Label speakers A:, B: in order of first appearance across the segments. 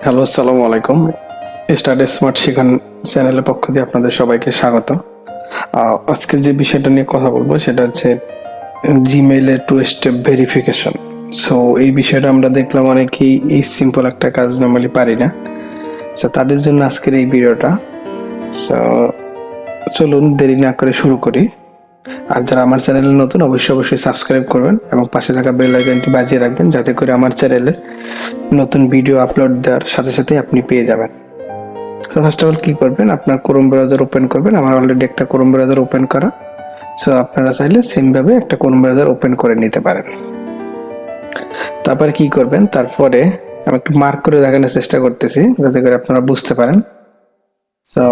A: Hello, আসসালামু আলাইকুম। স্টার্টস্মার্ট শিখান চ্যানেলের পক্ষ দিয়ে আপনাদের সবাইকে স্বাগত। আজকে যে বিষয়টা নিয়ে কথা বলবো সেটা হচ্ছে জিমেইলের টু স্টেপ ভেরিফিকেশন। সো এই বিষয়টা আমরা দেখলাম অনেকেই এই সিম্পল একটা কাজ নর্মালি পারি না। সো তাদের জন্য আজকের এই ভিডিওটা। সো চলুন দেরি না করে শুরু করি। আর যারা আমার চ্যানেলে নতুন অবশ্যই সাবস্ক্রাইব করবেন এবং পাশে থাকা বেল আইকনটি বাজিয়ে রাখবেন, যাতে করে আমার চ্যানেলে নতুন ভিডিও আপলোড দেওয়ার সাথে সাথে আপনি পেয়ে যাবেন। তো ফার্স্ট অফ অল কি করবেন, আপনার ক্রোম ব্রাউজার ওপেন করবেন। আমার অলরেডি একটা ক্রোম ব্রাউজার ওপেন করা, সো আপনারা চাইলে সেম ভাবে একটা ক্রোম ব্রাউজার ওপেন করে নিতে পারেন। তারপরে কি করবেন, তারপরে আমি একটু মার্ক করে দেখানোর চেষ্টা করতেছি যাতে করে আপনারা বুঝতে পারেন। সো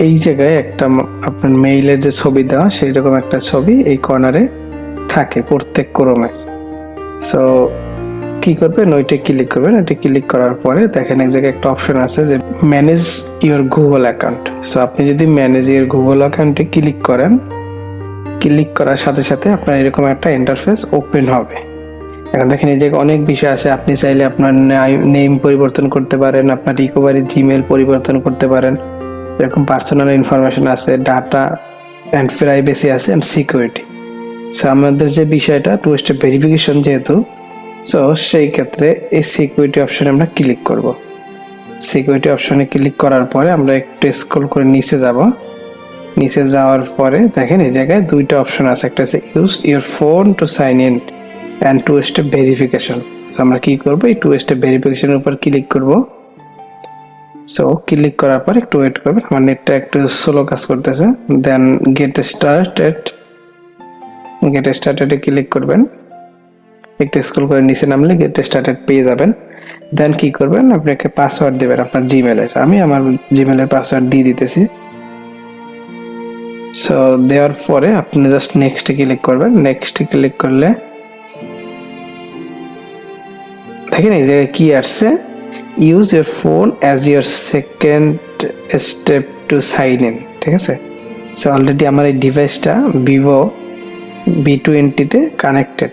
A: এই জায়গায় একটা আপনার মেইলের যে ছবি দেওয়া সেই রকম একটা ছবি এই কর্নারে থাকে প্রত্যেক ক্রোমে। সো কি করবেন, ওইটা ক্লিক করবেন। ওইটা ক্লিক করার পরে দেখেন এক জায়গায় একটা অপশন আছে যে manage your Google account. So আপনি যদি ম্যানেজ ইওর গুগল অ্যাকাউন্টে ক্লিক করেন, ক্লিক করার সাথে সাথে আপনার এরকম একটা ইন্টারফেস ওপেন হবে। এখন দেখেন এই জায়গায় অনেক বিষয় আছে। আপনি চাইলে আপনার নেম পরিবর্তন করতে পারেন, আপনার রিকভারি জিমেল পরিবর্তন করতে পারেন, এরকম পার্সোনাল ইনফরমেশন আছে, ডাটা অ্যান্ড প্রাইভেসি আছে, অ্যান্ড সিকিউরিটি। সো আমাদের যে বিষয়টা টু স্টেপ ভেরিফিকেশন যেহেতু, সো সেই ক্ষেত্রে এই সিকিউরিটি অপশনে আমরা ক্লিক করব। সিকিউরিটি অপশনে ক্লিক করার পরে আমরা একটু স্ক্রল করে নিচে যাব। নিচে যাওয়ার পরে দেখেন এই জায়গায় দুইটা অপশন আছে, একটা আছে use your phone to sign in and two step verification. So আমরা কি করব, এই টু স্টেপ ভেরিফিকেশনের উপর ক্লিক করব। সো ক্লিক করার পর একটু ওয়েট করবেন, আমার নেটটা একটু স্লো কাজ করতেছে। দেন গেট স্টার্টেডে ক্লিক করবেন। একটু স্ক্রল করে নিচে নামলে গেট স্টার্টেড পেয়ে যাবেন। দেন কি করবেন, আপনি একটা পাসওয়ার্ড দেবেন আপনার জিমেলের। আমি আমার জিমেলের পাসওয়ার্ড দিয়ে দিতেছি। সো দেওয়ার পরে আপনি জাস্ট নেক্সটে ক্লিক করবেন। নেক্সটে ক্লিক করলে দেখেন এই জায়গায় কি আসছে, use your phone as your second step to sign in. ঠিক আছে, সো অলরেডি আমার এই ডিভাইসটা ভিভো V20-তে কানেক্টেড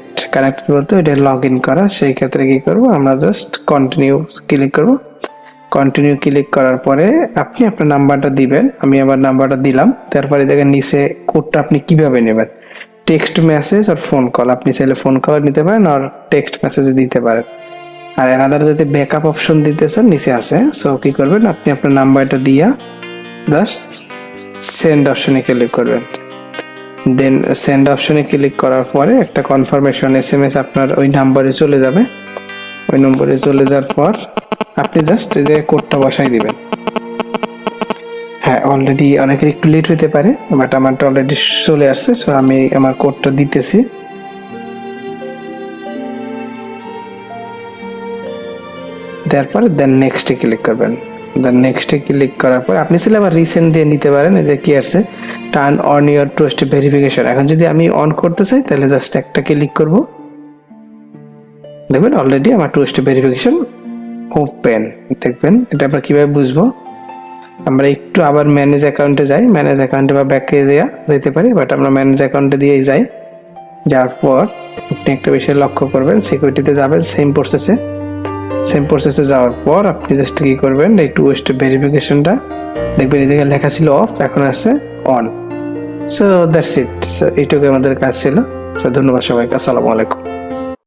A: বলতে ওইটা লগ ইন করা। সেই ক্ষেত্রে কি করব, আমরা জাস্ট কন্টিনিউ ক্লিক করব। কন্টিনিউ ক্লিক করার পরে আপনি আপনার নাম্বারটা দিবেন। আমি আমার নাম্বারটা দিলাম। তারপরে দেখেন নিচে কোডটা আপনি কিভাবে নেবেন, টেক্সট মেসেজ আর ফোন কল। আপনি চাইলে ফোন কল নিতে পারেন আর টেক্সট মেসেজে দিতে পারেন। আর এনাদার যদি ব্যাকআপ অপশন দিতে চান নিচে আছে। সো কি করবেন, আপনি আপনার নাম্বারটা দিয়া জাস্ট সেন্ড অপশনে ক্লিক করবেন। দেন সেন্ড অপশনে ক্লিক করার পরে একটা কনফার্মেশন SMS আপনার ওই নাম্বারে চলে যাবে। ওই নম্বরে চলে যাওয়ার পর আপনি জাস্ট এই যে কোডটা বসাই দিবেন। হ্যাঁ, অলরেডি অনেকের একটু লেট হতে পারে, বাট আমারটা অলরেডি চলে আসছে। সো আমি আমার কোডটা দিতেছি। তারপরে দেন নেক্সটে ক্লিক করবেন। দেন নেক্সটে ক্লিক করার পর আপনি চাইলে আবার রিসেন্ট দিয়ে নিতে পারেন। এই যে কি আসছে, turn on your two step verification. এখন যদি আমি অন করতে চাই তাহলে জাস্ট একটা ক্লিক করব। দেখবেন অলরেডি আমার টু স্টেপ ভেরিফিকেশন ওপেন। দেখবেন এটা আমরা কিভাবে বুঝবো, আমরা একটু আবার ম্যানেজ অ্যাকাউন্টে যাই। ম্যানেজ অ্যাকাউন্টে বা ব্যাকে যেতে পারি, বাট আমরা ম্যানেজ অ্যাকাউন্টে দিয়েই যাই। যাওয়ার পর আপনি একটা বিষয় লক্ষ্য করবেন, সিকিউরিটিতে যাবেন। সেম প্রসেসে যাওয়ার পর আপনি জাস্ট কি করবেন, এই টু স্টেপ ভেরিফিকেশনটা দেখবেন এই জায়গায় লেখা ছিল অফ, এখন আছে on. So that's it. So এইটুকু আমাদের কাজ ছিল। সো ধন্যবাদ সবাইকে। আসসালামু আলাইকুম।